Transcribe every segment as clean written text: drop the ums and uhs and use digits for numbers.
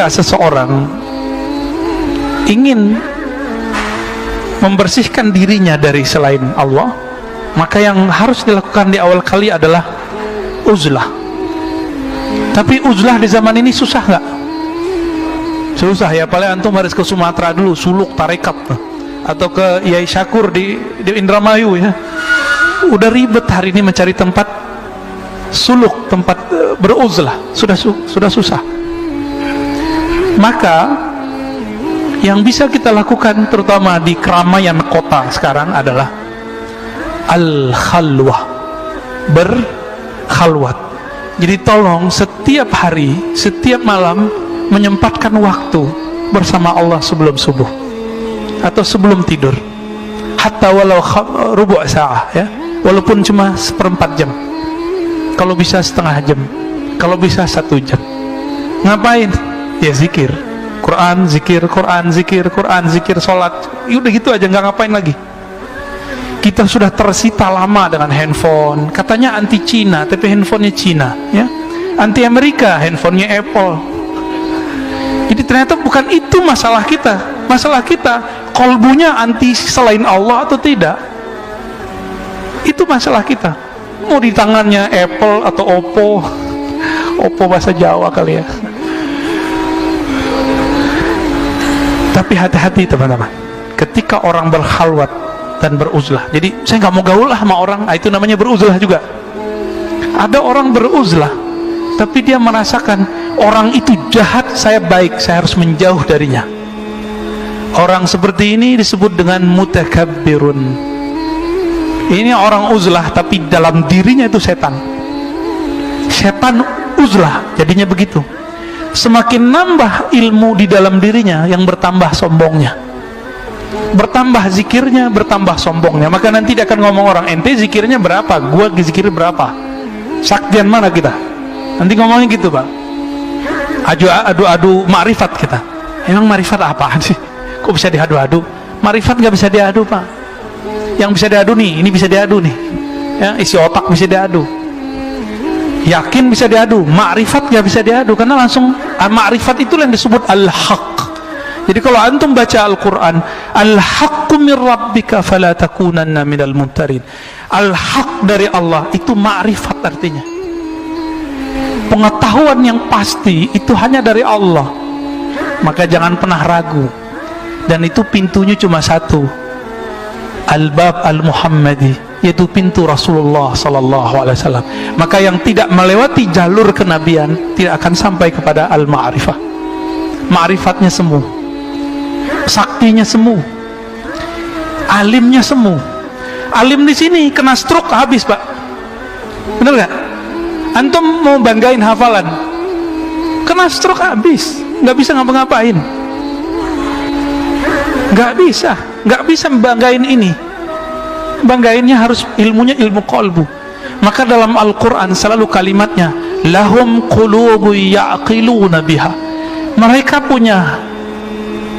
ketika seseorang ingin membersihkan dirinya dari selain Allah, maka yang harus dilakukan di awal kali adalah uzlah. Tapi uzlah di zaman ini susah nggak? Susah ya. Paling antum harus ke Sumatera dulu, suluk tarekat, atau ke Yai Syakur di Indramayu ya. Udah ribet hari ini mencari tempat suluk, tempat beruzlah, sudah susah. Maka yang bisa kita lakukan terutama di keramaian kota sekarang adalah al-khalwah, berkhalwat. Jadi tolong setiap hari, setiap malam menyempatkan waktu bersama Allah sebelum subuh atau sebelum tidur, hatta walau rubu' sa'ah ya, walaupun cuma seperempat jam, kalau bisa setengah jam, kalau bisa 1 jam. Ngapain? Ya zikir Quran, zikir Quran, zikir Quran, zikir sholat. Udah gitu aja, nggak ngapain lagi. Kita sudah tersita lama dengan handphone, katanya anti Cina, tapi handphonenya Cina ya. Anti Amerika, handphonenya Apple. Jadi ternyata bukan itu masalah kita. Masalah kita, kolbunya anti selain Allah atau tidak. Itu masalah kita. Mau di tangannya Apple atau Oppo, Oppo bahasa Jawa kali ya. Tapi hati-hati teman-teman, ketika orang berkhalwat dan beruzlah. Jadi saya nggak mau gaul lah sama orang, itu namanya beruzlah juga. Ada orang beruzlah, tapi dia merasakan orang itu jahat, saya baik, saya harus menjauh darinya. Orang seperti ini disebut dengan mutakabbirun. Ini orang uzlah, tapi dalam dirinya itu setan. Setan uzlah, jadinya begitu. Semakin nambah ilmu di dalam dirinya, yang bertambah sombongnya, bertambah zikirnya, bertambah sombongnya. Maka nanti dia akan ngomong orang, ente zikirnya berapa, gua zikir berapa, saktian mana kita, nanti ngomongnya gitu Pak. Adu makrifat kita. Emang makrifat apaan sih, kok bisa diadu-adu? Makrifat nggak bisa diadu Pak. Yang bisa diadu nih, ini bisa diadu nih ya, isi otak bisa diadu, yakin bisa diadu, makrifat nggak bisa diadu, karena langsung makrifat itu yang disebut al-haq. Jadi kalau antum baca Al-Quran, al-haqqu min rabbika fala takunanna minal mumtarin, al-haq dari Allah itu makrifat, artinya pengetahuan yang pasti itu hanya dari Allah. Maka jangan pernah ragu, dan itu pintunya cuma satu, al-bab al-muhammadi, yaitu pintu Rasulullah sallallahu alaihi wasallam. Maka yang tidak melewati jalur kenabian tidak akan sampai kepada al-ma'rifah. Ma'rifatnya semu, saktinya semu, alimnya semu. Alim di sini kena stroke habis Pak, bener gak? Antum mau banggain hafalan, kena stroke habis, nggak bisa ngapa-ngapain, nggak bisa membanggain ini. Banggainnya harus ilmunya ilmu qalbu. Maka dalam Al-Quran selalu kalimatnya lahum qulubu ya'qiluna biha, mereka punya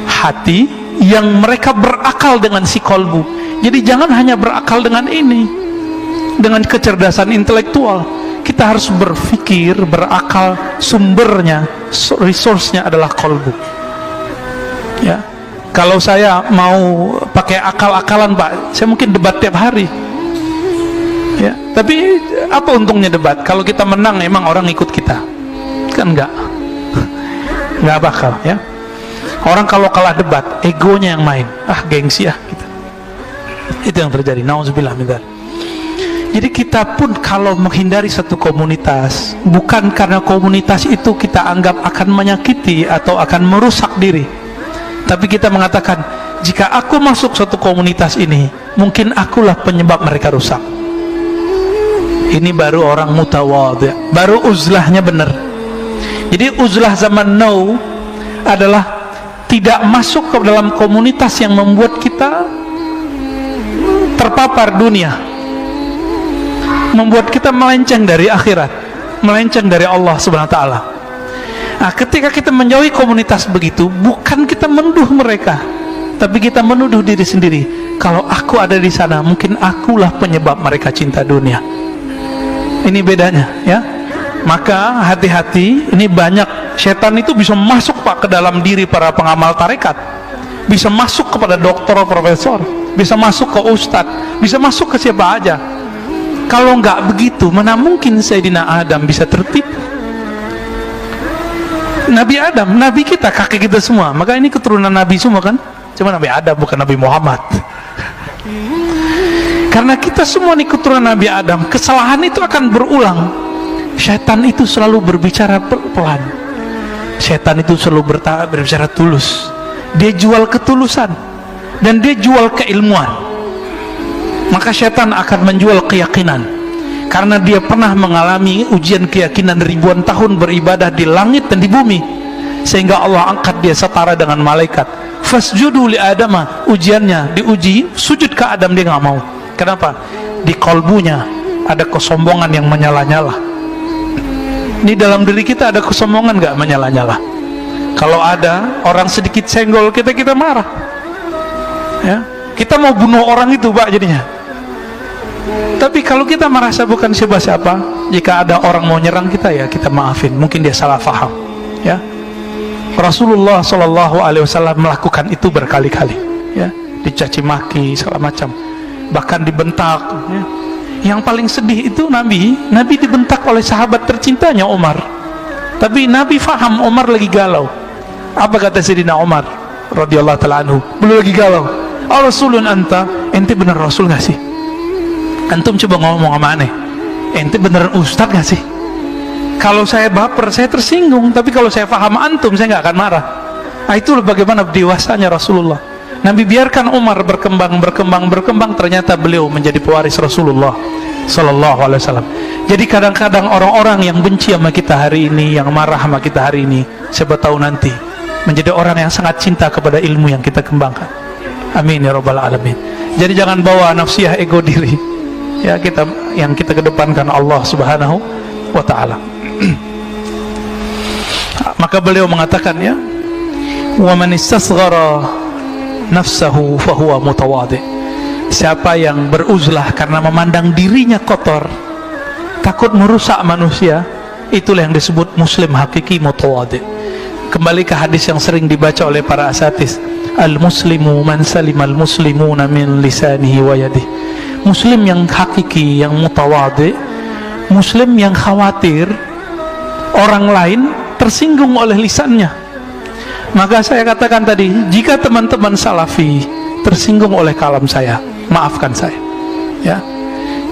hati yang mereka berakal dengan si qalbu. Jadi jangan hanya berakal dengan ini, dengan kecerdasan intelektual. Kita harus berpikir, berakal, sumbernya, resource-nya adalah qalbu ya. Kalau saya mau pakai akal-akalan Pak, saya mungkin debat tiap hari ya. Tapi apa untungnya debat? Kalau kita menang emang orang ikut kita? Kan enggak bakal ya. Orang kalau kalah debat, egonya yang main, gengsi gitu. Itu yang terjadi, nauzubillah min dzalik. Jadi kita pun kalau menghindari satu komunitas, bukan karena komunitas itu kita anggap akan menyakiti atau akan merusak diri, tapi kita mengatakan, jika aku masuk suatu komunitas ini, mungkin akulah penyebab mereka rusak. Ini baru orang mutawadhi, baru uzlahnya benar. Jadi uzlah zaman now adalah tidak masuk ke dalam komunitas yang membuat kita terpapar dunia, membuat kita melenceng dari akhirat, melenceng dari Allah Subhanahu wa taala. Nah, ketika kita menjauhi komunitas begitu, bukan kita menuduh mereka, tapi kita menuduh diri sendiri. Kalau aku ada di sana, mungkin akulah penyebab mereka cinta dunia. Ini bedanya ya. Maka hati-hati, ini banyak setan itu bisa masuk Pak ke dalam diri para pengamal tarekat, bisa masuk kepada dokter, profesor, bisa masuk ke ustadz, bisa masuk ke siapa aja. Kalau nggak begitu, mana mungkin Sayyidina Adam bisa tertipu? Nabi Adam, Nabi kita, kakek kita semua. Maka ini keturunan Nabi semua kan? Cuma Nabi Adam, bukan Nabi Muhammad. Karena kita semua nih keturunan Nabi Adam, kesalahan itu akan berulang. Syaitan itu selalu berbicara pelan. Syaitan itu selalu berbicara tulus. Dia jual ketulusan dan dia jual keilmuan. Maka syaitan akan menjual keyakinan, karena dia pernah mengalami ujian keyakinan ribuan tahun beribadah di langit dan di bumi, sehingga Allah angkat dia setara dengan malaikat. Fasjudu li Adama, ujiannya diuji sujud ke Adam, dia nggak mau. Kenapa? Di kolbunya ada kesombongan yang menyala-nyala. Di dalam diri kita ada kesombongan nggak menyala-nyala? Kalau ada orang sedikit senggol kita marah, ya, kita mau bunuh orang itu Pak jadinya. Tapi kalau kita merasa bukan siapa-siapa, jika ada orang mau nyerang kita, ya kita maafin, mungkin dia salah faham, ya. Rasulullah SAW melakukan itu berkali-kali, ya, dicaci maki segala macam, bahkan dibentak, ya. Yang paling sedih itu Nabi dibentak oleh sahabat tercintanya Umar. Tapi Nabi faham Umar lagi galau. Apa kata Sayyidina Umar radhiyallahu ta'ala anhu? Belum lagi galau. Rasulun anta, ente bener Rasul gak sih? Antum coba ngomong sama aneh, ente beneran ustad gak sih? Kalau saya baper, saya tersinggung. Tapi kalau saya faham antum, saya gak akan marah. Nah, itulah bagaimana dewasanya Rasulullah. Nabi biarkan Umar berkembang, ternyata beliau menjadi pewaris Rasulullah Sallallahu Alaihi Wasallam. Jadi kadang-kadang orang-orang yang benci sama kita hari ini, yang marah sama kita hari ini, siapa tahu nanti menjadi orang yang sangat cinta kepada ilmu yang kita kembangkan. Amin ya rabbal alamin. Jadi jangan bawa nafsiyah ego diri, ya, yang kita kedepankan Allah Subhanahu wa Ta'ala. Maka beliau mengatakan, ya, wa man istasghara nafsahu fahuwa mutawadhi. Siapa yang beruzlah karena memandang dirinya kotor, takut merusak manusia, itulah yang disebut muslim hakiki mutawadhi. Kembali ke hadis yang sering dibaca oleh para asatis, al-muslimu man salimal muslimuna min lisanihi wa yadihi. Muslim yang hakiki, yang mutawadhi, muslim yang khawatir orang lain tersinggung oleh lisannya. Maka saya katakan tadi, jika teman-teman salafi tersinggung oleh kalam saya, maafkan saya, ya.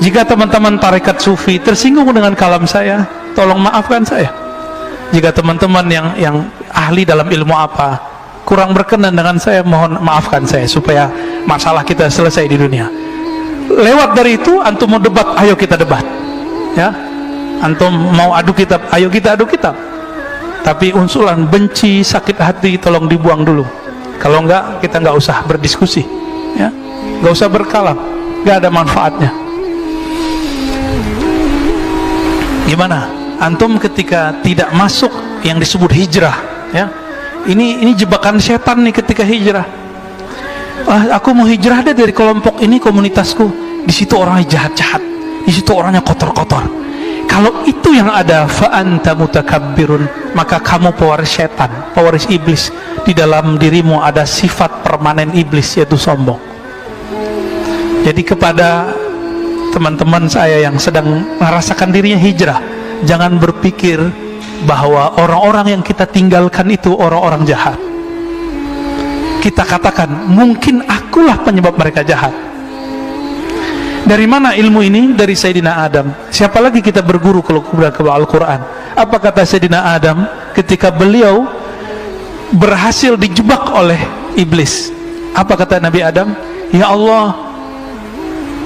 Jika teman-teman tarekat sufi tersinggung dengan kalam saya, tolong maafkan saya. Jika teman-teman yang ahli dalam ilmu apa kurang berkenan dengan saya, mohon maafkan saya, supaya masalah kita selesai di dunia. Lewat dari itu, antum mau debat, ayo kita debat, ya. Antum mau adu kitab, ayo kita adu kitab. Tapi unsuran benci, sakit hati tolong dibuang dulu. Kalau enggak, kita enggak usah berdiskusi, ya, enggak usah berkalam, enggak ada manfaatnya. Gimana antum ketika tidak masuk yang disebut hijrah, ya? Ini jebakan setan nih ketika hijrah. Aku mau hijrah deh dari kelompok ini, komunitasku. Di situ orangnya jahat-jahat, di situ orangnya kotor-kotor. Kalau itu yang ada, fa anta mutakabbirun, maka kamu pewaris setan, pewaris iblis. Di dalam dirimu ada sifat permanen iblis, yaitu sombong. Jadi kepada teman-teman saya yang sedang merasakan dirinya hijrah, jangan berpikir bahwa orang-orang yang kita tinggalkan itu orang-orang jahat. Kita katakan, mungkin akulah penyebab mereka jahat. Dari mana ilmu ini? Dari Sayyidina Adam. Siapa lagi kita berguru kalau ke Al-Quran? Apa kata Sayyidina Adam ketika beliau berhasil dijebak oleh iblis? Apa kata Nabi Adam? Ya Allah,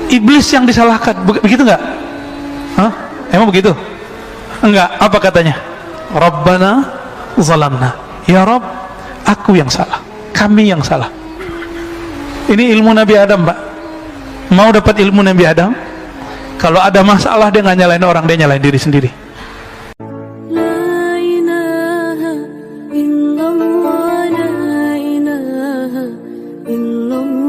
iblis yang disalahkan. Begitu enggak? Hah? Emang begitu? Enggak. Apa katanya? Rabbana zalamna. Ya Rabb, aku yang salah, kami yang salah. Ini ilmu Nabi Adam, Pak. Mau dapat ilmu Nabi Adam? Kalau ada masalah, dia nggak nyalain orang, dia nyalain diri sendiri. La ilaha illallah, la ilaha illallah.